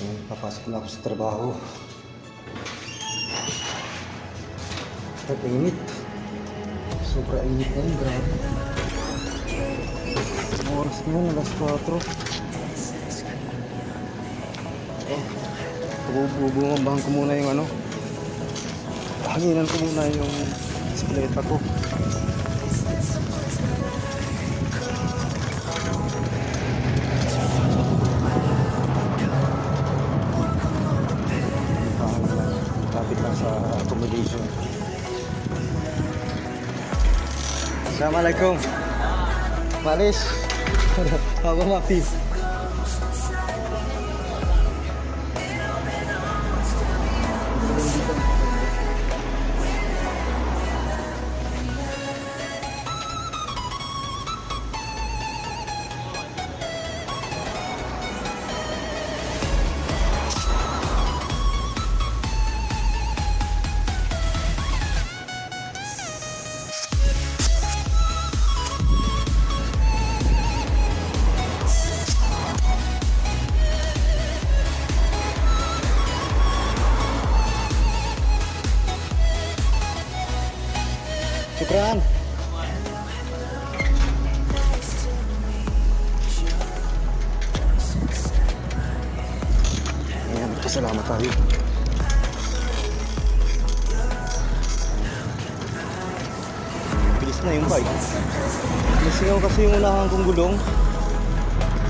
Papasok na ako sa trabaho. At init. Sobra init na yun, grabe. Ang oras ngayon, alas 4. Bubungabahan ko muna yung ano. Hanginan ko muna yung bisikleta ko. Lapit lang sa accommodation. Assalamualaikum. Malis. Apa mati? Syukran. Ayan, pasalamat tayo. Bilis na yung bike. Nasingaw kasi yung unahan kong gulong.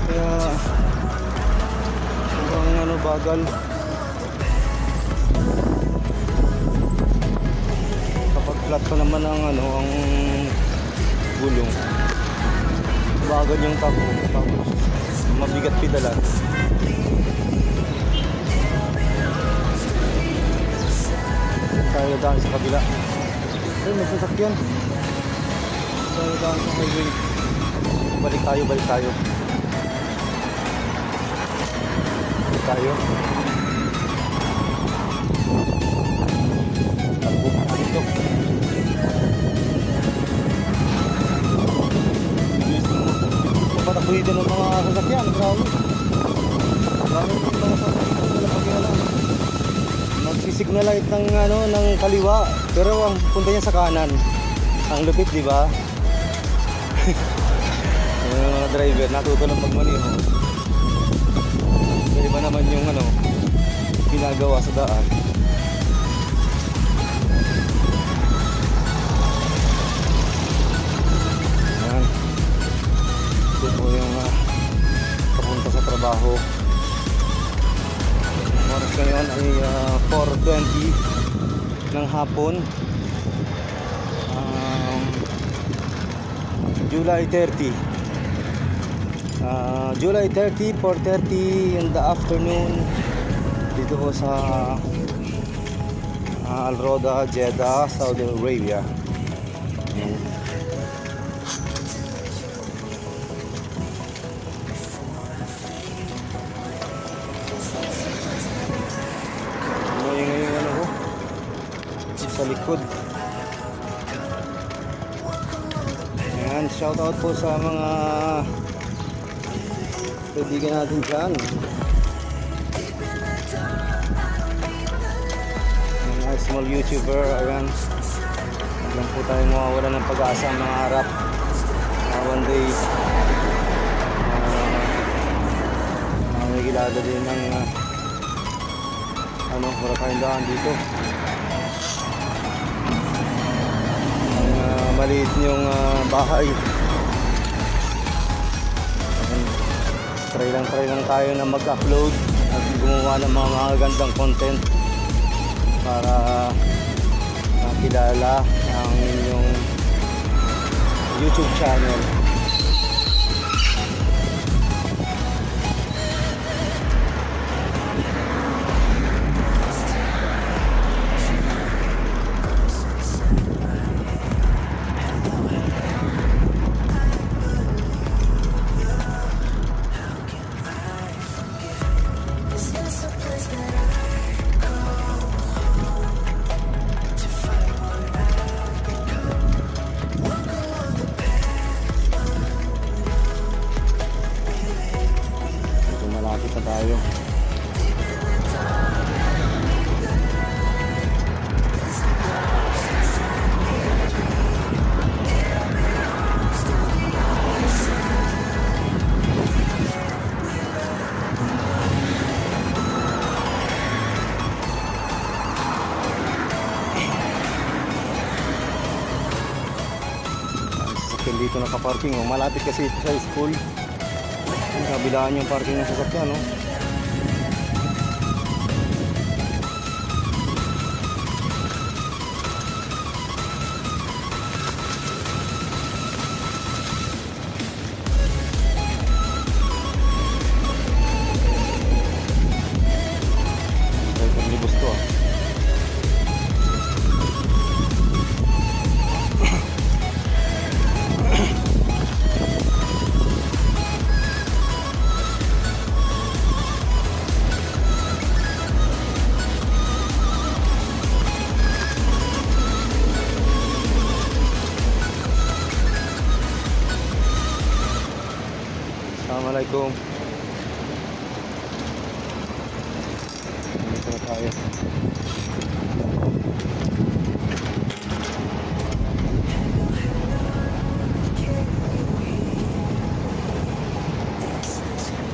Kaya sobrang bagal. Flat pa naman ang ang gulong. Bagal yung tapo, tapos mabigat pidalan. Tayo daan sa kabila. Ay, may sasakyan. Tayo daan sa highway. Balik tayo. Balik tayo. Talbog na dito. Patakbo dito ng mga sasakyan. Grabe. Grabe ng mga sasakyan. Nagsisignal light ng ng kaliwa, pero ang punta niya sa kanan. Ang lupit, di ba? Yung mga driver natuto ng pagmaneho. Pero iba naman yung ginagawa sa daan. Ito po yung papunta sa trabaho. Oras ngayon ay 4:20 ng hapon, July 30, 4:30 in the afternoon dito po sa Al Roda, Jeddah, Saudi Arabia. Sa likod. Ayan, shout out po sa mga kaibigan natin dyan. Mga small YouTuber. Ayan, hanggang po tayo mawawala ng pag-asa ang mga harap. One day may gilala din ng wala tayong daan dito. Maliit yung bahay. Try lang tayo na mag-upload at gumawa ng mga magagandang content para makilala ang inyong YouTube channel. tayo. dito nakaparking. Oh. Malapit kasi ito sa school. Yung kabilaan yung parking ng sasakyan. No? Libos to ah. Assalamualaikum. Dito na tayo.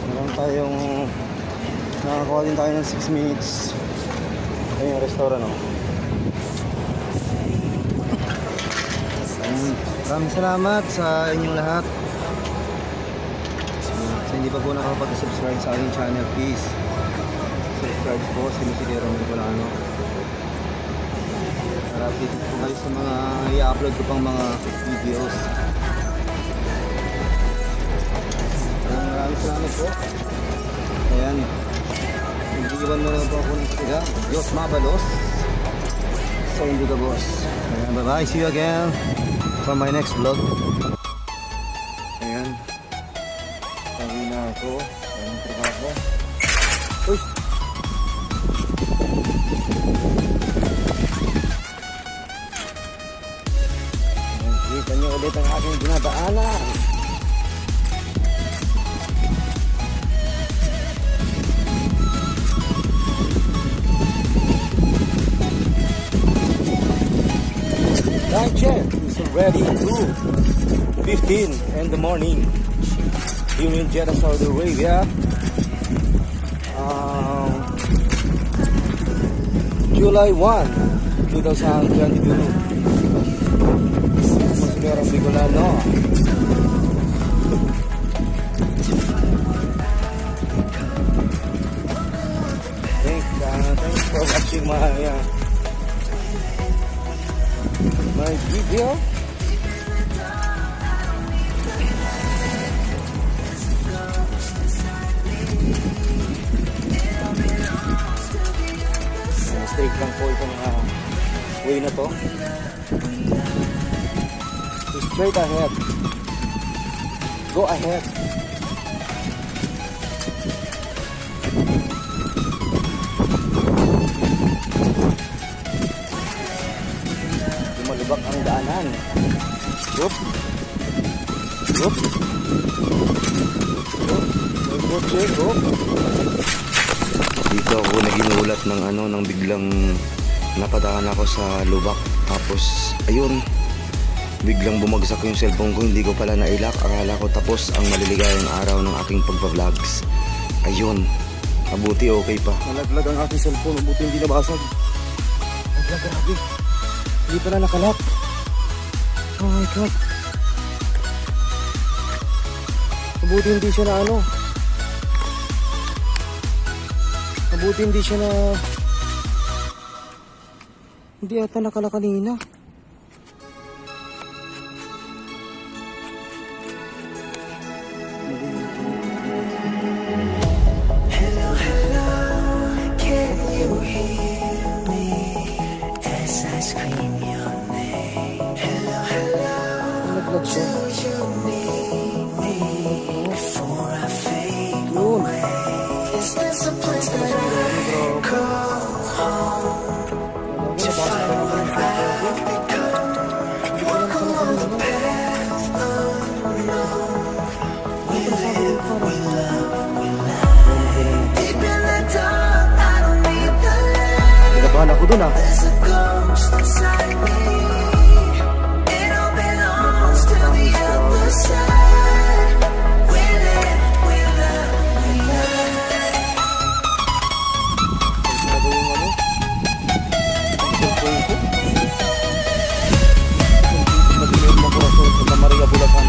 Meron tayong nakakuha din tayo ng 6 minutes. Ito yung restaurant. Oh. Maraming salamat sa inyong lahat. Sa hindi pa po nakapag-subscribe sa aking channel, please subscribe po, Sinisidero Nicolano. Para update po kayo sa mga i-upload ko pang mga videos. Maraming salamat po. Ayan, nag-iwan mo na po ako ng katiga. Diyos mabalos sa hindi ka boss. Ayan, bye bye, see you again for my next vlog. Ayan, tawi na ako. Ayan, trabaho. Uy! Kita nyo ulit ang aking dinadaanan. Time check is already 2:15 in the morning here in Jeddah, Saudi Arabia. July 1, 2022. Señorang Bicolano. Thanks for watching my video. Straight lang po itong way na to. Straight ahead. Go ahead. Lumalubak ang daanan. Oop. Oop. Oop. Oop. Dito ako naginulat ng biglang napadaan ako sa lubak. Tapos ayun, biglang bumagsak yung cellphone ko. Hindi ko pala nailak. Akala ko tapos ang maliligayang araw ng aking pagpa-vlogs. Ayun, mabuti okay pa. Nalaglag ang aking cellphone. Mabuti hindi nabasag. Nalaglag, grabe. Hindi pala nakalak. Oh my god. Mabuti hindi siya na mabuti hindi siya na hindi ata nakala kanina. Hello, hello, can you hear me as I scream your name? Hello, hello, Nalaglag siya. do you need me before I fade away? Is this a place that I call home? To find where I've become, walk along the path unknown. We live, we love, we lie. Deep in the dark, I don't need the light. Nagabahan ako dun ah. There's a ghost inside me. It all belongs to the other side. We live, we love, we lie. Ano yung cellphone ko? Madilim mo ko sa Maria Bulacan.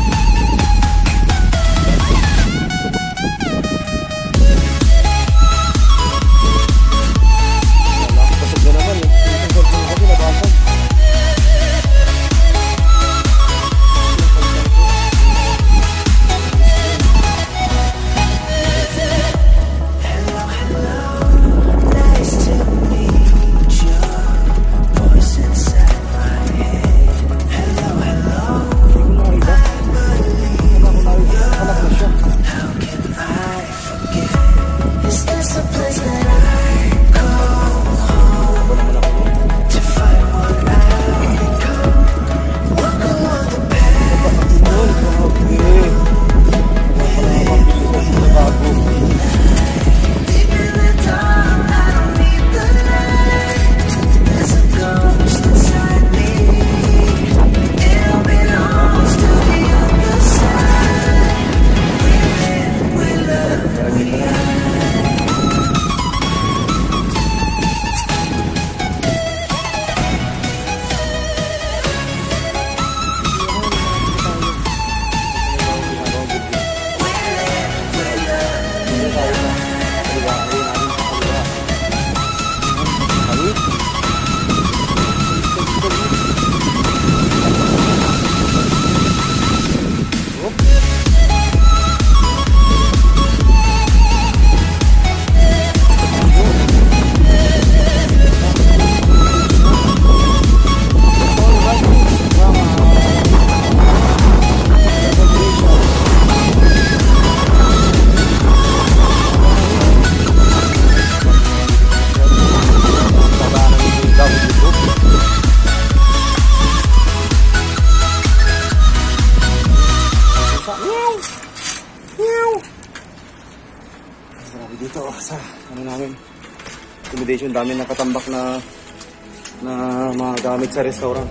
accommodation. Dami nakatambak na mga gamit sa restaurant.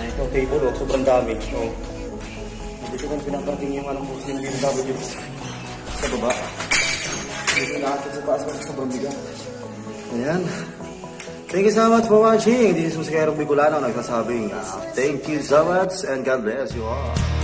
Ito, table, oh, sobrang dami. Oh. Dito kan pinaparking yung anong Muslim BMW sa baba. Dito lahat sa taas kasi sobrang bigat. Ayan. Thank you so much for watching. This is Musicero Bicolano nagsasabing thank you so much and God bless you all.